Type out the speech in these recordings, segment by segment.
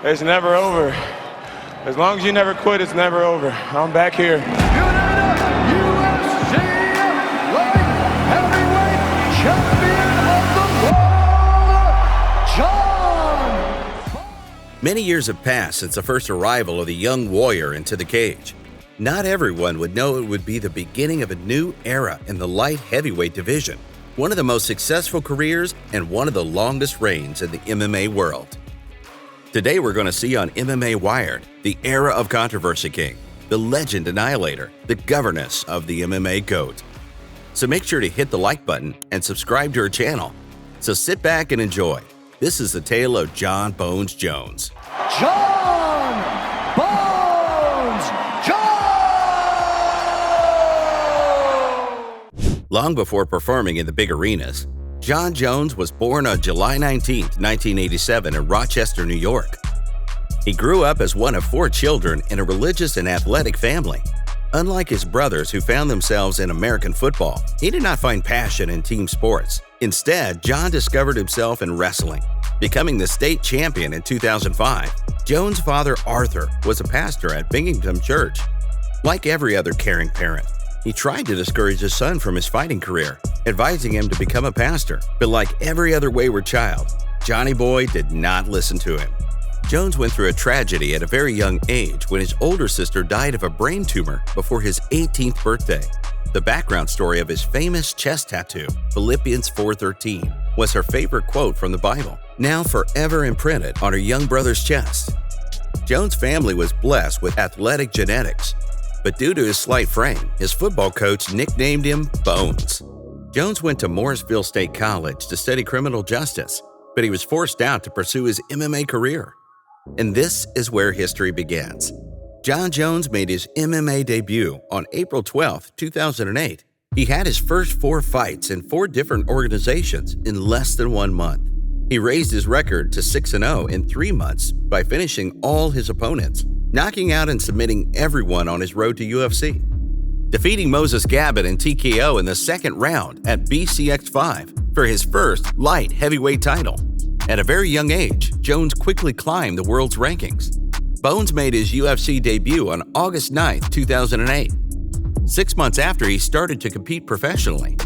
It's never over. As long as you never quit, it's never over. I'm back here. UFC light heavyweight champion of the world, John. Many years have passed since the first arrival of the young warrior into the cage. Not everyone would know it would be the beginning of a new era in the light heavyweight division, one of the most successful careers and one of the longest reigns in the MMA world. Today we're going to see on MMA Wired the era of Controversy King, the legend annihilator, the governess of the MMA GOAT. So make sure to hit the like button and subscribe to our channel. So sit back and enjoy. This is the tale of Jon Bones Jones. Jon Bones Jones! Long before performing in the big arenas, Jon Jones was born on July 19, 1987 in Rochester, New York. He grew up as one of 4 children in a religious and athletic family. Unlike his brothers who found themselves in American football, he did not find passion in team sports. Instead, Jon discovered himself in wrestling, becoming the state champion in 2005. Jones' father, Arthur, was a pastor at Binghamton Church. Like every other caring parent, he tried to discourage his son from his fighting career, advising him to become a pastor. But like every other wayward child, Johnny Boy did not listen to him. Jones went through a tragedy at a very young age when his older sister died of a brain tumor before his 18th birthday. The background story of his famous chest tattoo, Philippians 4:13, was her favorite quote from the Bible, now forever imprinted on her young brother's chest. Jones' family was blessed with athletic genetics, but due to his slight frame, his football coach nicknamed him Bones. Jones went to Morrisville State College to study criminal justice, but he was forced out to pursue his MMA career. And this is where history begins. Jon Jones made his MMA debut on April 12, 2008. He had his first 4 fights in 4 different organizations in less than 1 month. He raised his record to 6-0 in 3 months by finishing all his opponents, knocking out and submitting everyone on his road to UFC. Defeating Moses Gabin in TKO in the second round at BCX 5 for his first light heavyweight title. At a very young age, Jones quickly climbed the world's rankings. Bones made his UFC debut on August 9, 2008. 6 months after he started to compete professionally,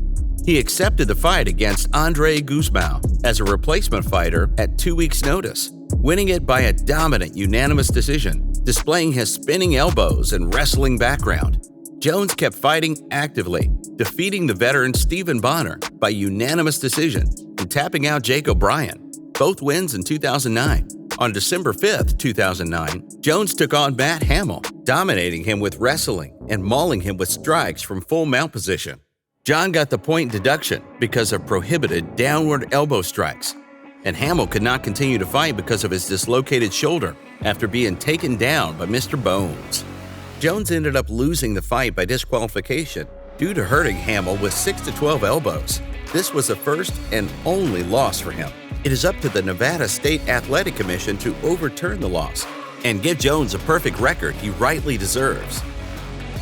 he accepted the fight against Andre Guzmão as a replacement fighter at 2 weeks' notice, winning it by a dominant unanimous decision, displaying his spinning elbows and wrestling background. Jones kept fighting actively, defeating the veteran Stephen Bonner by unanimous decision and tapping out Jake O'Brien, both wins in 2009. On December 5, 2009, Jones took on Matt Hamill, dominating him with wrestling and mauling him with strikes from full mount position. Jon got the point deduction because of prohibited downward elbow strikes, and Hamill could not continue to fight because of his dislocated shoulder after being taken down by Mr. Bones. Jones ended up losing the fight by disqualification due to hurting Hamill with 6 to 12 elbows. This was the first and only loss for him. It is up to the Nevada State Athletic Commission to overturn the loss and give Jones a perfect record he rightly deserves.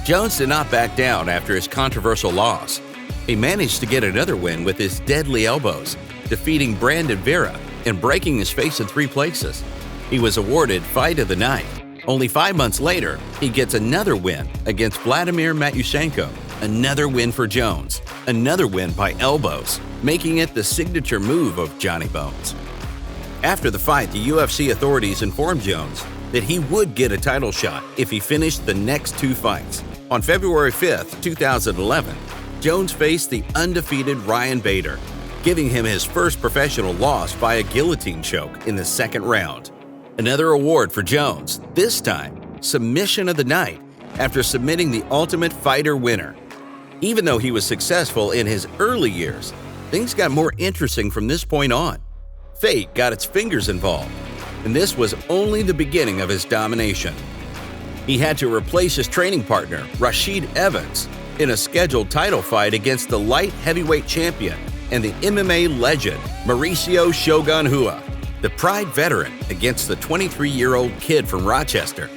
Jones did not back down after his controversial loss. He managed to get another win with his deadly elbows, defeating Brandon Vera and breaking his face in 3 places. He was awarded Fight of the Night. Only 5 months later, he gets another win against Vladimir Matyushenko. Another win for Jones. Another win by elbows, making it the signature move of Johnny Bones. After the fight, the UFC authorities informed Jones that he would get a title shot if he finished the next 2 fights. On February 5, 2011, Jones faced the undefeated Ryan Bader, giving him his first professional loss by a guillotine choke in the second round. Another award for Jones, this time Submission of the Night, after submitting the Ultimate Fighter winner. Even though he was successful in his early years, things got more interesting from this point on. Fate got its fingers involved, and this was only the beginning of his domination. He had to replace his training partner, Rashid Evans, in a scheduled title fight against the light heavyweight champion and the MMA legend, Mauricio Shogun Rua, the Pride veteran against the 23-year-old kid from Rochester.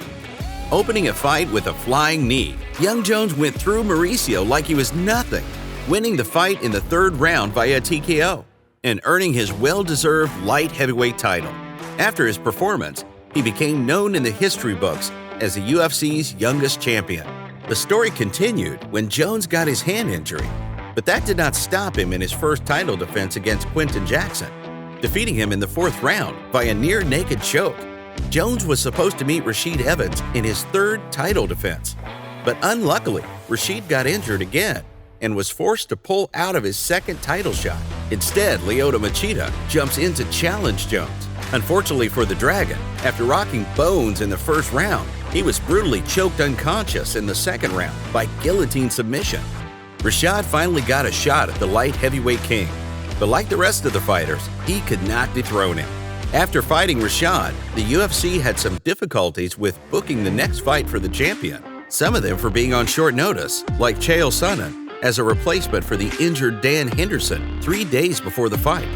Opening a fight with a flying knee, young Jones went through Mauricio like he was nothing, winning the fight in the 3rd round via TKO and earning his well-deserved light heavyweight title. After his performance, He became known in the history books as the UFC's youngest champion. The story continued when Jones got his hand injury, but that did not stop him in his first title defense against Quinton Jackson, defeating him in the 4th round by a near-naked choke. Jones was supposed to meet Rashid Evans in his 3rd title defense, but unluckily, Rashid got injured again and was forced to pull out of his 2nd title shot. Instead, Lyoto Machida jumps in to challenge Jones. Unfortunately for the Dragon, after rocking Bones in the 1st round, he was brutally choked unconscious in the 2nd round by guillotine submission. Rashad finally got a shot at the light heavyweight king, but like the rest of the fighters, he could not dethrone him. After fighting Rashad, the UFC had some difficulties with booking the next fight for the champion, some of them for being on short notice, like Chael Sonnen, as a replacement for the injured Dan Henderson 3 days before the fight.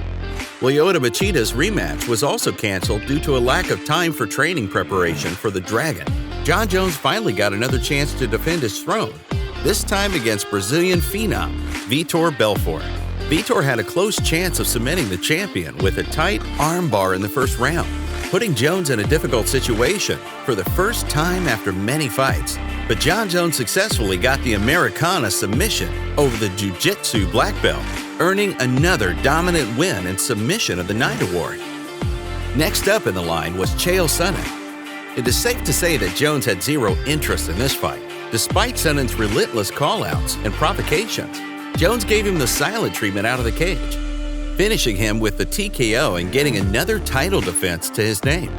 Lyoto Machida's rematch was also canceled due to a lack of time for training preparation for the Dragon. Jon Jones finally got another chance to defend his throne, this time against Brazilian phenom Vitor Belfort. Vitor had a close chance of cementing the champion with a tight armbar in the 1st round, putting Jones in a difficult situation for the first time after many fights. But Jon Jones successfully got the Americana submission over the Jiu-Jitsu black belt, earning another dominant win and submission of the night award. Next up in the line was Chael Sonnen. It is safe to say that Jones had zero interest in this fight. Despite Sonnen's relentless call-outs and provocations, Jones gave him the silent treatment out of the cage, finishing him with the TKO and getting another title defense to his name.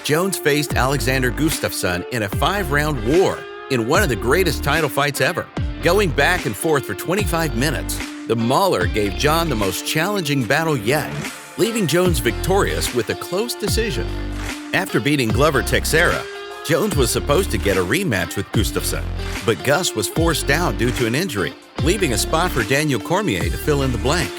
Jones faced Alexander Gustafsson in a 5-round war in one of the greatest title fights ever. Going back and forth for 25 minutes, the Mauler gave Jon the most challenging battle yet, leaving Jones victorious with a close decision. After beating Glover Teixeira, Jones was supposed to get a rematch with Gustafsson, but Gus was forced out due to an injury, leaving a spot for Daniel Cormier to fill in the blank.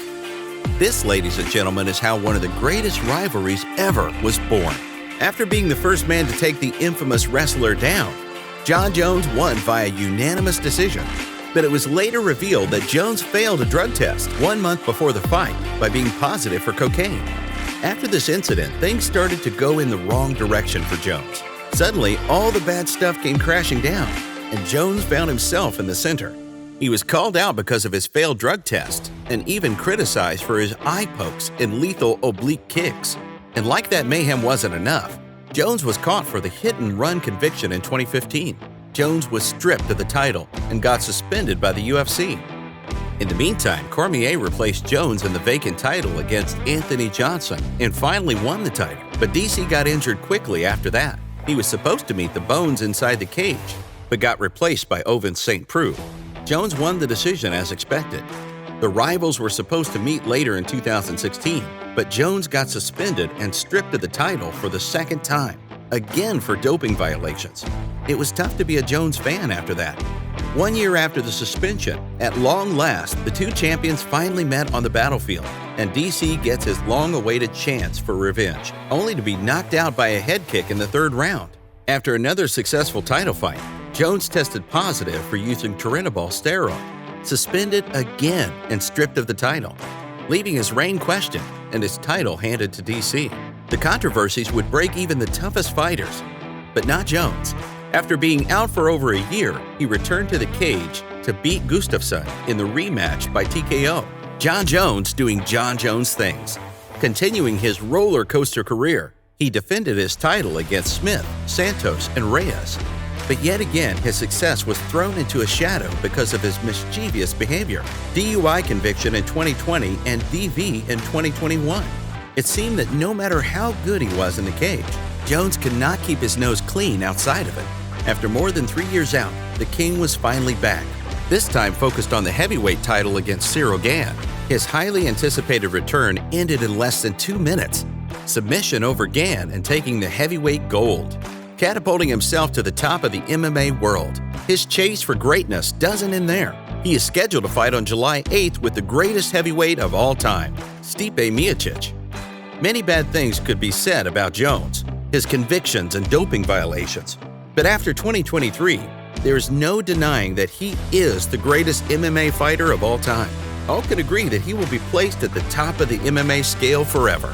This, ladies and gentlemen, is how one of the greatest rivalries ever was born. After being the first man to take the infamous wrestler down, Jon Jones won via unanimous decision, but it was later revealed that Jones failed a drug test 1 month before the fight by being positive for cocaine. After this incident, things started to go in the wrong direction for Jones. Suddenly, all the bad stuff came crashing down, and Jones found himself in the center. He was called out because of his failed drug test and even criticized for his eye pokes and lethal oblique kicks. And like that mayhem wasn't enough, Jones was caught for the hit-and-run conviction in 2015. Jones was stripped of the title and got suspended by the UFC. In the meantime, Cormier replaced Jones in the vacant title against Anthony Johnson and finally won the title, but DC got injured quickly after that. He was supposed to meet the Bones inside the cage, but got replaced by Ovince St. Preux. Jones won the decision as expected. The rivals were supposed to meet later in 2016, but Jones got suspended and stripped of the title for the 2nd time, again for doping violations. It was tough to be a Jones fan after that. 1 year after the suspension, at long last, the two champions finally met on the battlefield, and DC gets his long-awaited chance for revenge, only to be knocked out by a head kick in the 3rd round. After another successful title fight, Jones tested positive for using turinabol steroid, suspended again and stripped of the title, leaving his reign questioned and his title handed to DC. The controversies would break even the toughest fighters, but not Jones. After being out for over a year, he returned to the cage to beat Gustafsson in the rematch by TKO. Jon Jones doing Jon Jones things. Continuing his roller coaster career, he defended his title against Smith, Santos, and Reyes. But yet again, his success was thrown into a shadow because of his mischievous behavior, DUI conviction in 2020 and DV in 2021. It seemed that no matter how good he was in the cage, Jones could not keep his nose clean outside of it. After more than 3 years out, the King was finally back, this time focused on the heavyweight title against Cyril Gane. His highly anticipated return ended in less than 2 minutes. Submission over Gane and taking the heavyweight gold, catapulting himself to the top of the MMA world. His chase for greatness doesn't end there. He is scheduled to fight on July 8th with the greatest heavyweight of all time, Stipe Miocic. Many bad things could be said about Jones, his convictions and doping violations. But after 2023, there is no denying that he is the greatest MMA fighter of all time. All can agree that he will be placed at the top of the MMA scale forever.